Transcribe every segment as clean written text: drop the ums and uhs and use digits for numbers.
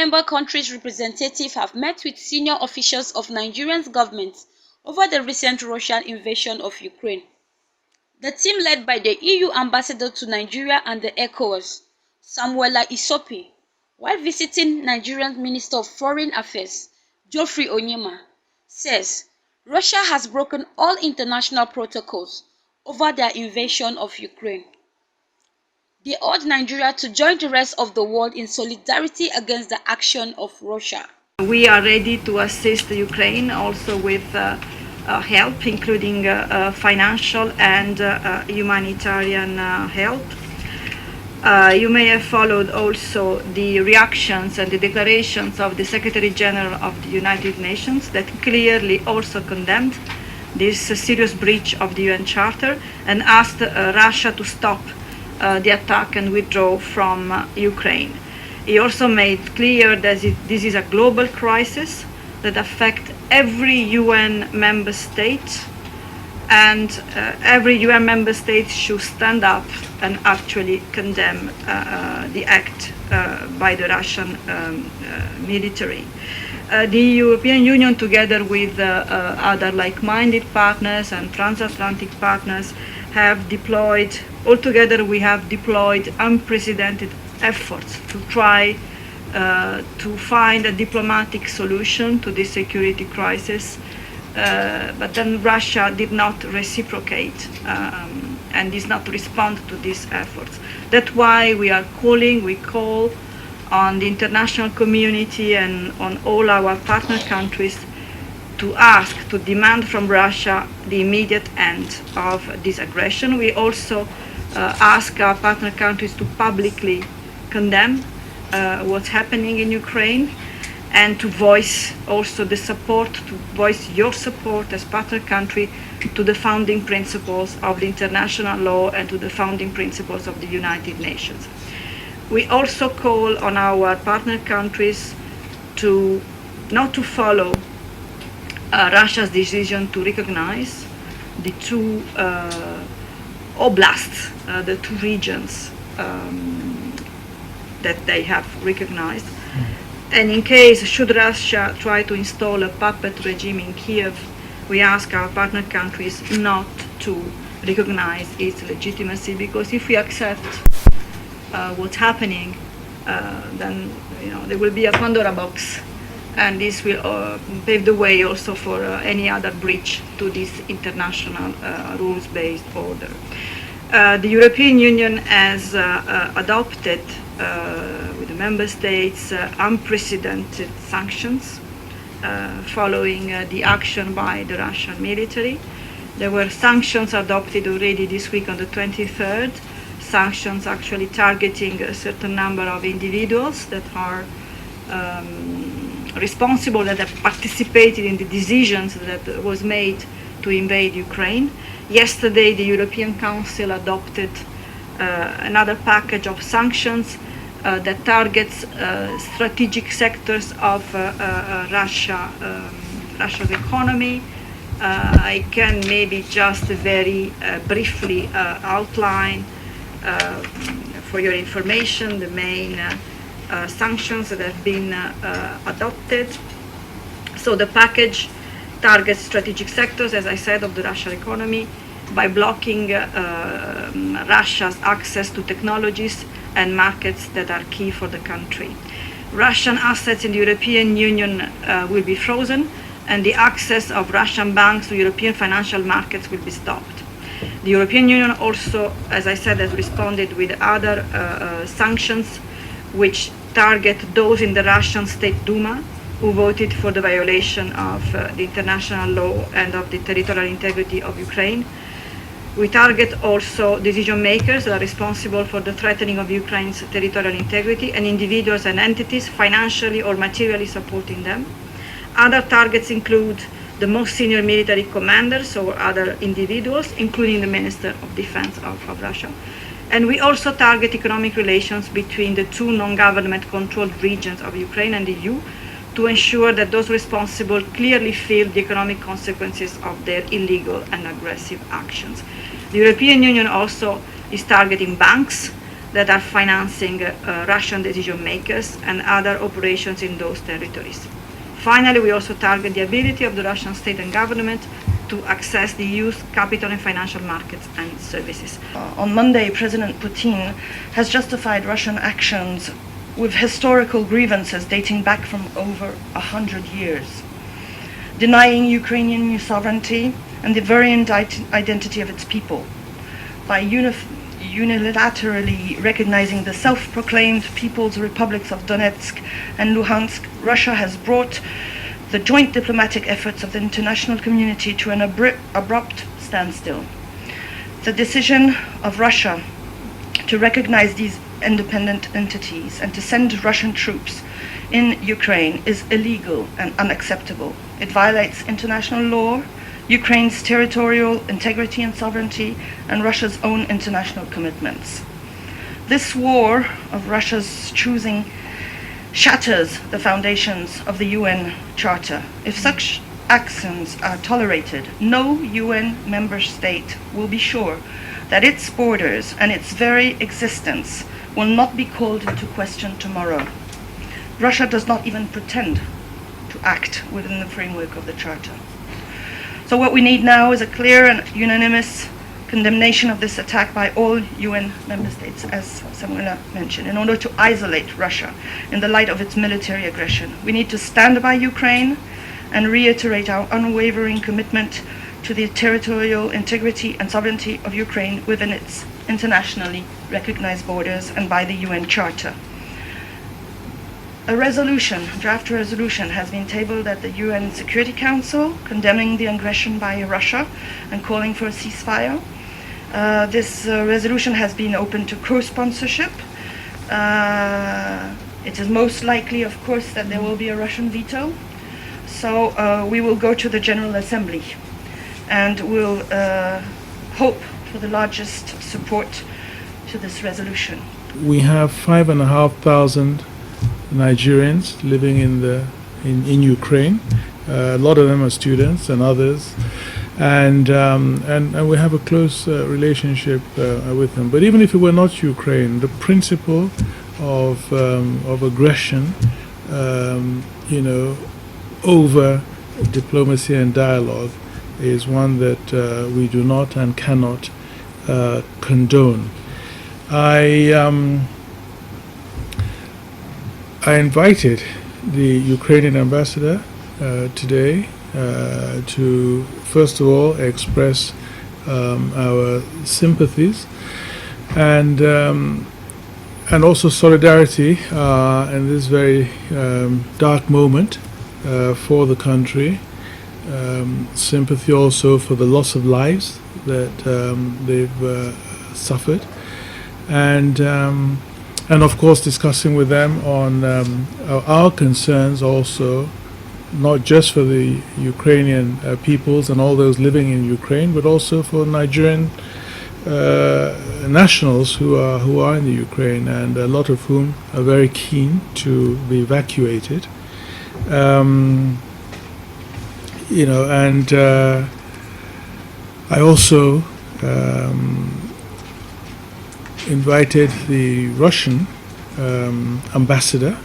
member countries' representatives have met with senior officials of Nigeria's government over the recent Russian invasion of Ukraine. The team led by the EU ambassador to Nigeria and the ECOWAS, Samuela Isopi, while visiting Nigerian Minister of Foreign Affairs, Geoffrey Onyema, says Russia has broken all international protocols over their invasion of Ukraine. They urge Nigeria to join the rest of the world in solidarity against the action of Russia. We are ready to assist Ukraine also with help, including financial and humanitarian help. You may have followed also the reactions and the declarations of the Secretary General of the United Nations that clearly also condemned this serious breach of the UN Charter and asked Russia to stop the attack and withdraw from Ukraine. He also made clear that this is a global crisis that affects every UN member state, and every UN member state should stand up and actually condemn the act by the Russian military. The European Union, together with other like-minded partners and transatlantic partners, have deployed, altogether we have deployed unprecedented efforts to try to find a diplomatic solution to this security crisis, but then Russia did not reciprocate and did not respond to these efforts. That's why we call on the international community and on all our partner countries to ask, to demand from Russia the immediate end of this aggression. We also ask our partner countries to publicly condemn what's happening in Ukraine and to voice also the support, to voice your support as partner country to the founding principles of the international law and to the founding principles of the United Nations. We also call on our partner countries to not to follow Russia's decision to recognize the two oblasts, the two regions that they have recognized. And in case, should Russia try to install a puppet regime in Kiev, we ask our partner countries not to recognize its legitimacy, because if we accept what's happening, then there will be a Pandora box, and this will pave the way also for any other breach to this international rules-based order. The European Union has adopted with the member states unprecedented sanctions following the action by the Russian military. There were sanctions adopted already this week on the 23rd, sanctions actually targeting a certain number of individuals that are responsible, that have participated in the decisions that was made to invade Ukraine. Yesterday, the European Council adopted another package of sanctions that targets strategic sectors of Russia's economy. I can maybe just very briefly outline for your information the main sanctions that have been adopted. So the package targets strategic sectors, as I said, of the Russian economy by blocking Russia's access to technologies and markets that are key for the country. Russian assets in the European Union will be frozen, and the access of Russian banks to European financial markets will be stopped. The European Union also, as I said, has responded with other sanctions which target those in the Russian State Duma who voted for the violation of the international law and of the territorial integrity of Ukraine. We target also decision makers that are responsible for the threatening of Ukraine's territorial integrity and individuals and entities financially or materially supporting them. Other targets include the most senior military commanders or other individuals, including the Minister of Defense of Russia. And we also target economic relations between the two non-government controlled regions of Ukraine and the EU to ensure that those responsible clearly feel the economic consequences of their illegal and aggressive actions. The European Union also is targeting banks that are financing Russian decision makers and other operations in those territories. Finally, we also target the ability of the Russian state and government to access the EU's capital and financial markets and services. On Monday, President Putin has justified Russian actions with historical grievances dating back from over 100 years, denying Ukrainian sovereignty and the very identity of its people by unilaterally recognizing the self-proclaimed People's Republics of Donetsk and Luhansk. Russia has brought the joint diplomatic efforts of the international community to an abrupt standstill. The decision of Russia to recognize these independent entities and to send Russian troops in Ukraine is illegal and unacceptable. It violates international law, Ukraine's territorial integrity and sovereignty, and Russia's own international commitments. This war of Russia's choosing shatters the foundations of the UN Charter. If such actions are tolerated, no UN member state will be sure that its borders and its very existence will not be called into question tomorrow. Russia does not even pretend to act within the framework of the Charter. So what we need now is a clear and unanimous condemnation of this attack by all UN member states, as Samuela mentioned, in order to isolate Russia in the light of its military aggression. We need to stand by Ukraine and reiterate our unwavering commitment to the territorial integrity and sovereignty of Ukraine within its internationally recognized borders and by the UN Charter. A draft resolution has been tabled at the UN Security Council condemning the aggression by Russia and calling for a ceasefire. This resolution has been open to co-sponsorship. It is most likely, of course, that there will be a Russian veto. So we will go to the General Assembly and we'll hope for the largest support to this resolution. We have 5,500 Nigerians living in Ukraine. A lot of them are students and others, and we have a close relationship with them. But even if it were not Ukraine, the principle of aggression, over diplomacy and dialogue, is one that we do not and cannot condone. I invited the Ukrainian ambassador today to, first of all, express our sympathies and also solidarity in this very dark moment for the country. Sympathy also for the loss of lives that they've suffered, and of course discussing with them on our concerns also, not just for the Ukrainian peoples and all those living in Ukraine, but also for Nigerian nationals who are in the Ukraine, and a lot of whom are very keen to be evacuated. And I also invited the Russian ambassador,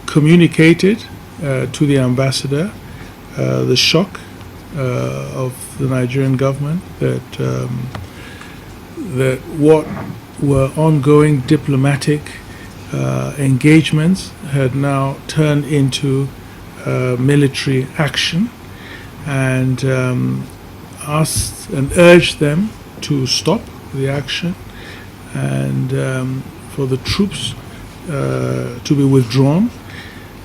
communicated to the ambassador the shock of the Nigerian government that what were ongoing diplomatic engagements had now turned into military action, and asked and urged them to stop the action and for the troops to be withdrawn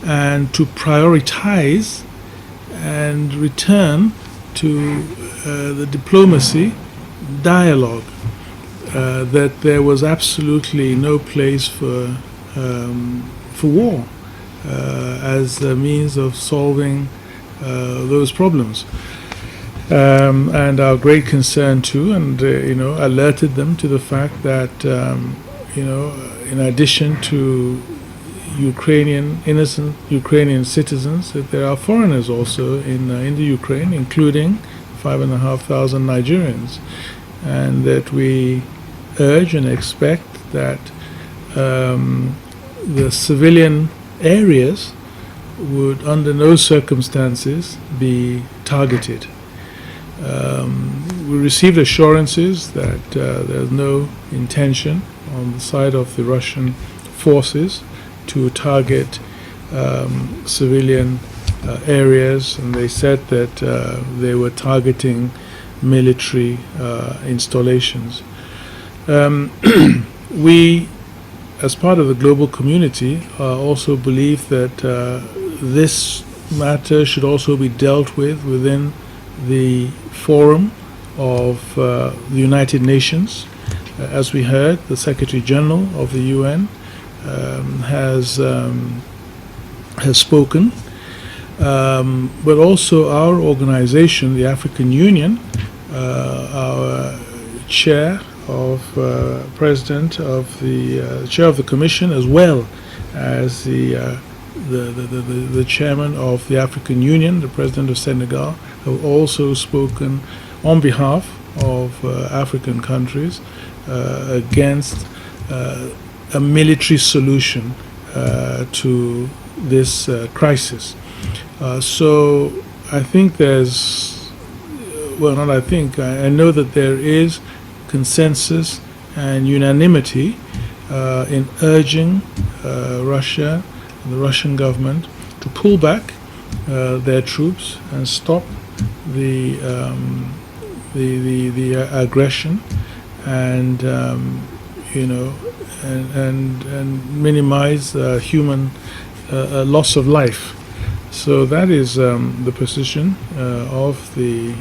and to prioritize and return to the diplomacy dialogue, that there was absolutely no place for war as a means of solving those problems. And our great concern too, and alerted them to the fact that in addition to innocent Ukrainian citizens, that there are foreigners also in the Ukraine, including 5,500 Nigerians, and that we urge and expect that the civilian areas would under no circumstances be targeted. We received assurances that there's no intention on the side of the Russian forces to target civilian areas, and they said that they were targeting military installations. We, as part of the global community, also believe that this matter should also be dealt with within the forum of the United Nations. As we heard, the Secretary General of the UN has spoken, but also our organization, the African Union, our chair of president of the chair of the Commission, as well as the chairman of the African Union, the president of Senegal, have also spoken on behalf of African countries against a military solution to this crisis. So I think there's, well, not I think, I know that there is consensus and unanimity in urging Russia and the Russian government to pull back their troops and stop the aggression, and and minimize human loss of life. So that is the position of the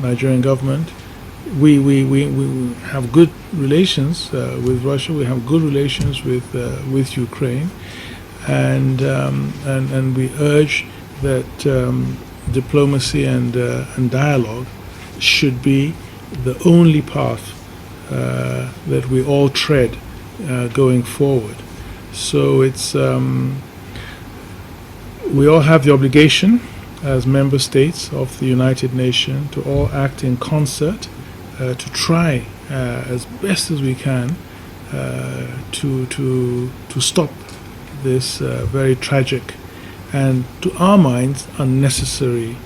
Nigerian government. We have good relations with Russia. We have good relations with Ukraine, and we urge that diplomacy and dialogue should be the only path that we all tread going forward. So it's we all have the obligation as member states of the United Nations to all act in concert to try as best as we can to stop this very tragic and, to our minds, unnecessary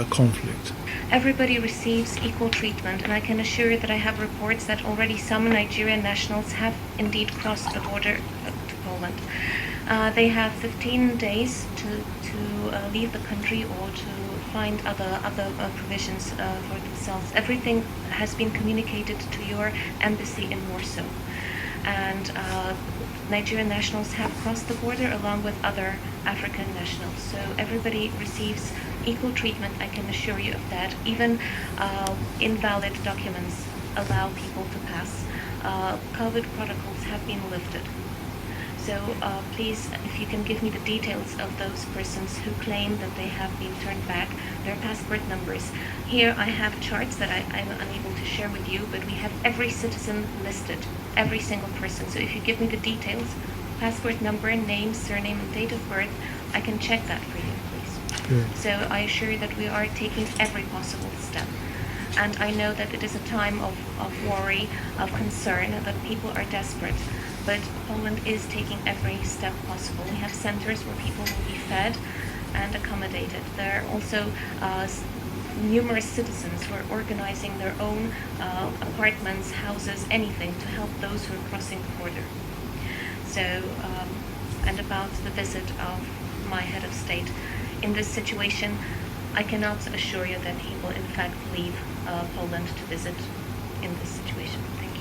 conflict. Everybody receives equal treatment, and I can assure you that I have reports that already some Nigerian nationals have indeed crossed the border to Poland. They have 15 days to leave the country or to find other provisions for themselves. Everything has been communicated to your embassy in Warsaw, and Nigerian nationals have crossed the border along with other African nationals. So everybody receives equal treatment, I can assure you of that. Even invalid documents allow people to pass. COVID protocols have been lifted. So please, if you can give me the details of those persons who claim that they have been turned back, their passport numbers. Here I have charts that I'm unable to share with you, but we have every citizen listed, every single person. So if you give me the details, passport number, name, surname, and date of birth, I can check that for you, please. Good. So I assure you that we are taking every possible step. And I know that it is a time of worry, of concern, that people are desperate. But Poland is taking every step possible. We have centers where people will be fed and accommodated. There are also numerous citizens who are organizing their own apartments, houses, anything to help those who are crossing the border. So, and about the visit of my head of state. In this situation, I cannot assure you that he will in fact leave Poland to visit in this situation. Thank you.